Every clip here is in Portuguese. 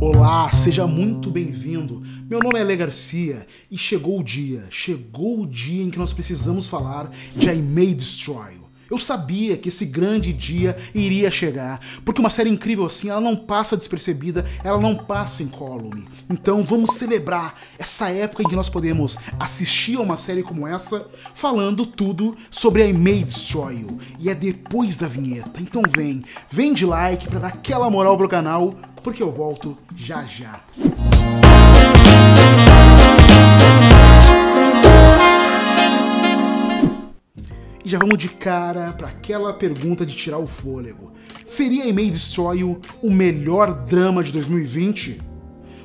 Olá, seja muito bem-vindo. Meu nome é Lê Garcia e chegou o dia em que nós precisamos falar de I May Destroy You. Eu sabia que esse grande dia iria chegar, porque uma série incrível assim, ela não passa despercebida, ela não passa incólume. Então vamos celebrar essa época em que nós podemos assistir a uma série como essa, falando tudo sobre I May Destroy You. E é depois da vinheta, então vem de like pra dar aquela moral pro canal, porque eu volto já já. E já vamos de cara para aquela pergunta de tirar o fôlego. Seria I May Destroy You o melhor drama de 2020?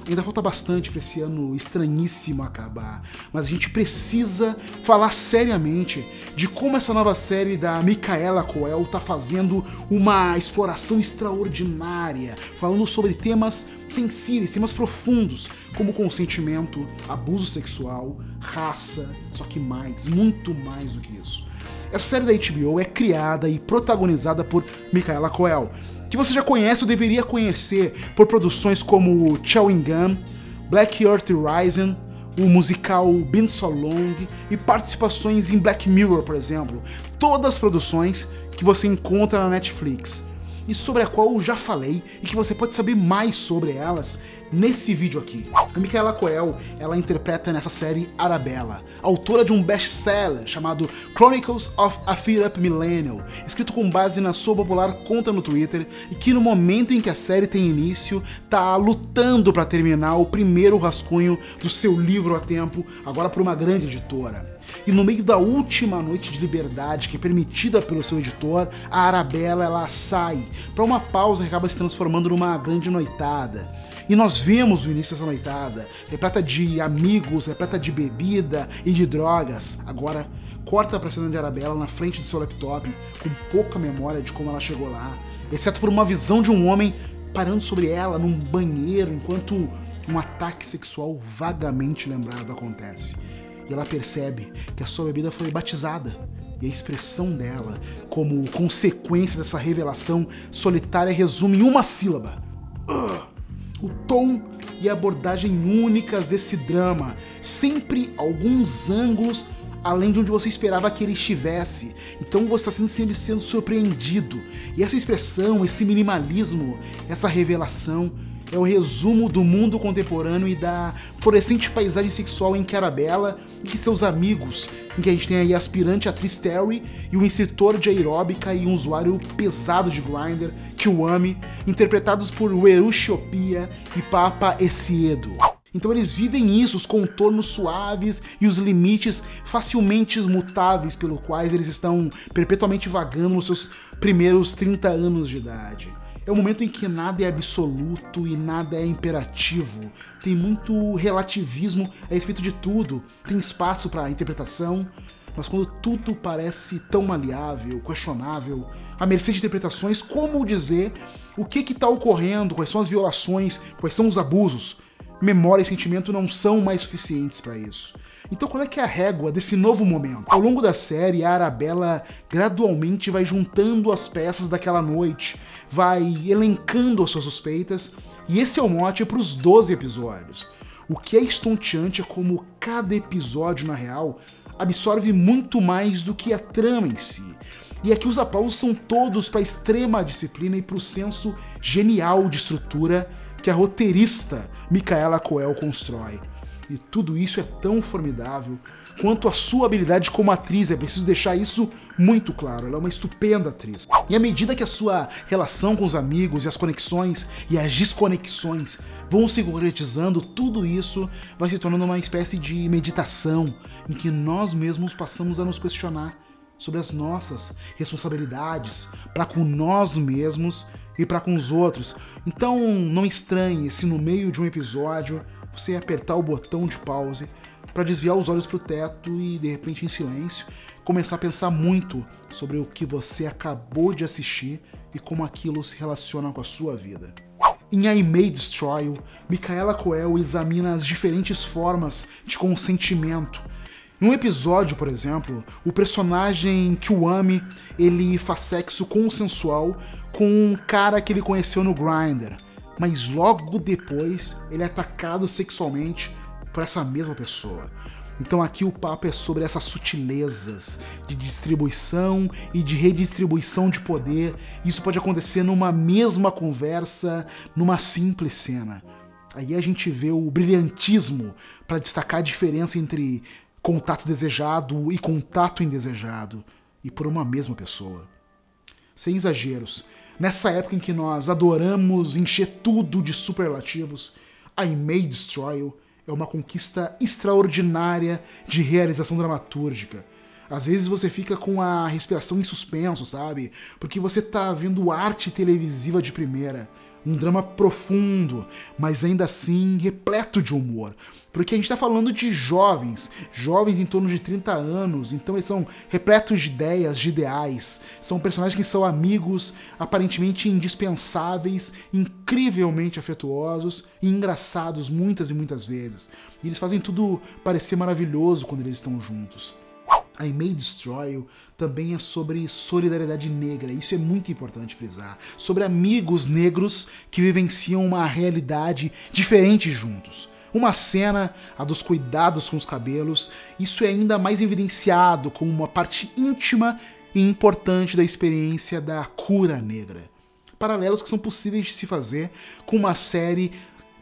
Ainda falta bastante para esse ano estranhíssimo acabar, mas a gente precisa falar seriamente de como essa nova série da Micaela Coel tá fazendo uma exploração extraordinária, falando sobre temas sensíveis, temas profundos, como consentimento, abuso sexual, raça, só que mais, muito mais do que isso. Essa série da HBO é criada e protagonizada por Micaela Coel, que você já conhece ou deveria conhecer por produções como Chewing Gum, Black Earth Rising, o musical Been So Long e participações em Black Mirror, por exemplo. Todas as produções que você encontra na Netflix e sobre a qual eu já falei e que você pode saber mais sobre elas nesse vídeo aqui. A Micaela Coel, ela interpreta nessa série Arabella, autora de um best-seller chamado Chronicles of a Feed Up Millennial, escrito com base na sua popular conta no Twitter e que no momento em que a série tem início, tá lutando para terminar o primeiro rascunho do seu livro a tempo, agora por uma grande editora. E no meio da última noite de liberdade que é permitida pelo seu editor, a Arabella ela sai para uma pausa que acaba se transformando numa grande noitada. E nós vemos o início dessa noitada, repleta de amigos, repleta de bebida e de drogas. Agora, corta pra cena de Arabella na frente do seu laptop, com pouca memória de como ela chegou lá, exceto por uma visão de um homem parando sobre ela num banheiro, enquanto um ataque sexual vagamente lembrado acontece. E ela percebe que a sua bebida foi batizada, e a expressão dela, como consequência dessa revelação solitária, resume em uma sílaba. O tom e a abordagem únicas desse drama, sempre alguns ângulos além de onde você esperava que ele estivesse. Então você está sempre sendo surpreendido. E essa expressão, esse minimalismo, essa revelação é o resumo do mundo contemporâneo e da florescente paisagem sexual em que Arabella e que seus amigos, em que a gente tem aí a aspirante atriz Terry e um instrutor de aeróbica e um usuário pesado de Grindr, Kiwami, interpretados por Werushi Opiya e Papa Essiedo. Então eles vivem isso, os contornos suaves e os limites facilmente mutáveis pelo quais eles estão perpetuamente vagando nos seus primeiros 30 anos de idade. É um momento em que nada é absoluto e nada é imperativo. Tem muito relativismo a respeito de tudo. Tem espaço para interpretação, mas quando tudo parece tão maleável, questionável, à mercê de interpretações, como dizer o que está ocorrendo, quais são as violações, quais são os abusos, memória e sentimento não são mais suficientes para isso. Então qual é que é a régua desse novo momento? Ao longo da série, a Arabella gradualmente vai juntando as peças daquela noite, vai elencando as suas suspeitas, e esse é o mote para os 12 episódios. O que é estonteante é como cada episódio, na real, absorve muito mais do que a trama em si. E aqui os aplausos são todos para a extrema disciplina e para o senso genial de estrutura que a roteirista Micaela Coel constrói. E tudo isso é tão formidável quanto a sua habilidade como atriz, é preciso deixar isso muito claro, ela é uma estupenda atriz. E à medida que a sua relação com os amigos e as conexões e as desconexões vão se concretizando, tudo isso vai se tornando uma espécie de meditação em que nós mesmos passamos a nos questionar sobre as nossas responsabilidades para com nós mesmos e para com os outros. Então não estranhe se no meio de um episódio você apertar o botão de pause para desviar os olhos para o teto e, de repente, em silêncio, começar a pensar muito sobre o que você acabou de assistir e como aquilo se relaciona com a sua vida. Em I May Destroy You, Micaela Coel examina as diferentes formas de consentimento. Em um episódio, por exemplo, o personagem Kiwami, ele faz sexo consensual com um cara que ele conheceu no Grindr. mas logo depois ele é atacado sexualmente por essa mesma pessoa. Então aqui o papo é sobre essas sutilezas de distribuição e de redistribuição de poder. Isso pode acontecer numa mesma conversa, numa simples cena. Aí a gente vê o brilhantismo para destacar a diferença entre contato desejado e contato indesejado, e por uma mesma pessoa. Sem exageros, nessa época em que nós adoramos encher tudo de superlativos, I May Destroy You é uma conquista extraordinária de realização dramatúrgica. Às vezes você fica com a respiração em suspenso, sabe? Porque você tá vendo arte televisiva de primeira. Um drama profundo, mas ainda assim repleto de humor. Porque a gente tá falando de jovens em torno de 30 anos, então eles são repletos de ideias, de ideais. São personagens que são amigos, aparentemente indispensáveis, incrivelmente afetuosos e engraçados muitas e muitas vezes. E eles fazem tudo parecer maravilhoso quando eles estão juntos. I May Destroy You também é sobre solidariedade negra, isso é muito importante frisar, sobre amigos negros que vivenciam uma realidade diferente juntos. Uma cena, a dos cuidados com os cabelos, isso é ainda mais evidenciado como uma parte íntima e importante da experiência da cura negra. Paralelos que são possíveis de se fazer com uma série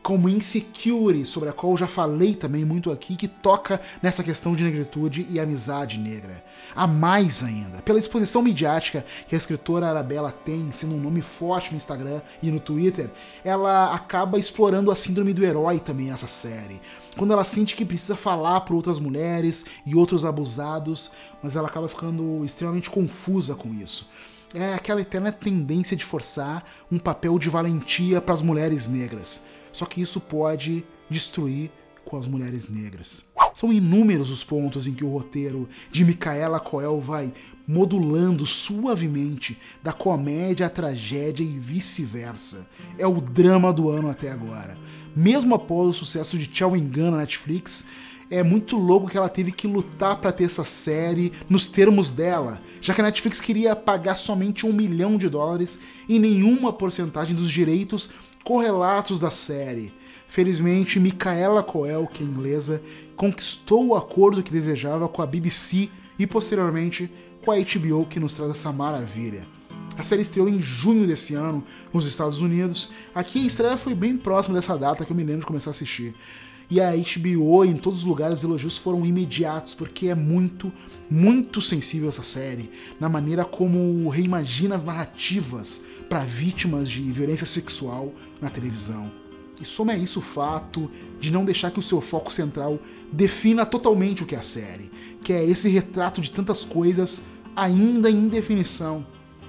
como Insecure, sobre a qual eu já falei também muito aqui, que toca nessa questão de negritude e amizade negra. A mais ainda, pela exposição midiática que a escritora Arabella tem, sendo um nome forte no Instagram e no Twitter, ela acaba explorando a síndrome do herói também nessa série. Quando ela sente que precisa falar para outras mulheres e outros abusados, mas ela acaba ficando extremamente confusa com isso. É aquela eterna tendência de forçar um papel de valentia para as mulheres negras. Só que isso pode destruir com as mulheres negras. São inúmeros os pontos em que o roteiro de Micaela Coel vai modulando suavemente da comédia à tragédia e vice-versa. É o drama do ano até agora. Mesmo após o sucesso de Chewing Gun na Netflix, é muito louco que ela teve que lutar para ter essa série nos termos dela, já que a Netflix queria pagar somente $1 milhão e nenhuma porcentagem dos direitos correlatos da série. Felizmente, Micaela Coel, que é inglesa, conquistou o acordo que desejava com a BBC e, posteriormente, com a HBO, que nos traz essa maravilha. A série estreou em junho desse ano nos Estados Unidos. Aqui a estreia foi bem próxima dessa data que eu me lembro de começar a assistir. E a HBO, em todos os lugares, os elogios foram imediatos, porque é muito, muito sensível essa série, na maneira como reimagina as narrativas para vítimas de violência sexual na televisão. E soma a isso o fato de não deixar que o seu foco central defina totalmente o que é a série, que é esse retrato de tantas coisas ainda em indefinição.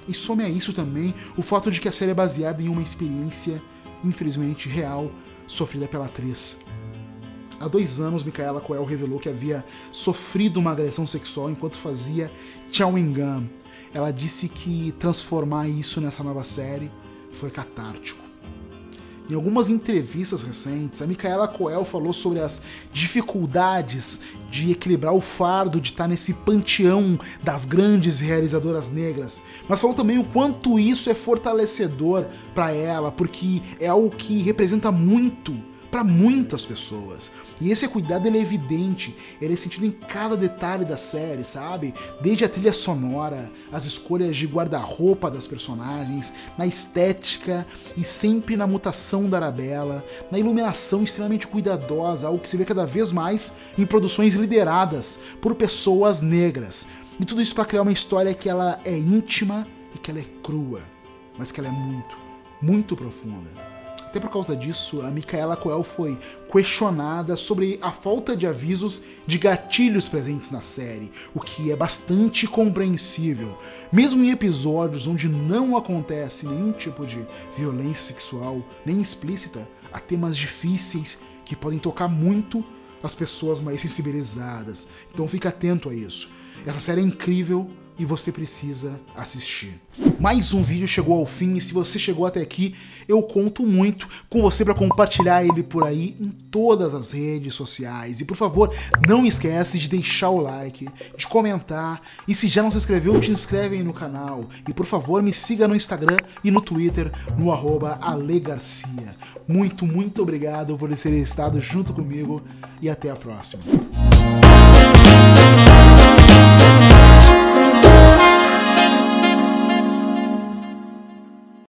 E some a isso também o fato de que a série é baseada em uma experiência, infelizmente, real, sofrida pela atriz. Há 2 anos, Micaela Coel revelou que havia sofrido uma agressão sexual enquanto fazia Chewing Gun. Ela disse que transformar isso nessa nova série foi catártico. Em algumas entrevistas recentes, a Micaela Coel falou sobre as dificuldades de equilibrar o fardo de estar nesse panteão das grandes realizadoras negras, mas falou também o quanto isso é fortalecedor para ela, porque é algo que representa muito para muitas pessoas. E esse cuidado ele é evidente, ele é sentido em cada detalhe da série, sabe? Desde a trilha sonora, as escolhas de guarda-roupa das personagens, na estética e sempre na mutação da Arabella, na iluminação extremamente cuidadosa, algo que se vê cada vez mais em produções lideradas por pessoas negras. E tudo isso para criar uma história que ela é íntima e que ela é crua, mas que ela é muito, muito profunda. Até por causa disso, a Micaela Coel foi questionada sobre a falta de avisos de gatilhos presentes na série, o que é bastante compreensível. Mesmo em episódios onde não acontece nenhum tipo de violência sexual, nem explícita, há temas difíceis que podem tocar muito as pessoas mais sensibilizadas. Então fica atento a isso. Essa série é incrível e você precisa assistir. Mais um vídeo chegou ao fim e se você chegou até aqui, eu conto muito com você para compartilhar ele por aí em todas as redes sociais. E por favor, não esquece de deixar o like, de comentar e se já não se inscreveu, te inscreve aí no canal. E por favor, me siga no Instagram e no Twitter no @alegarcia. Muito obrigado por ter estado junto comigo e até a próxima.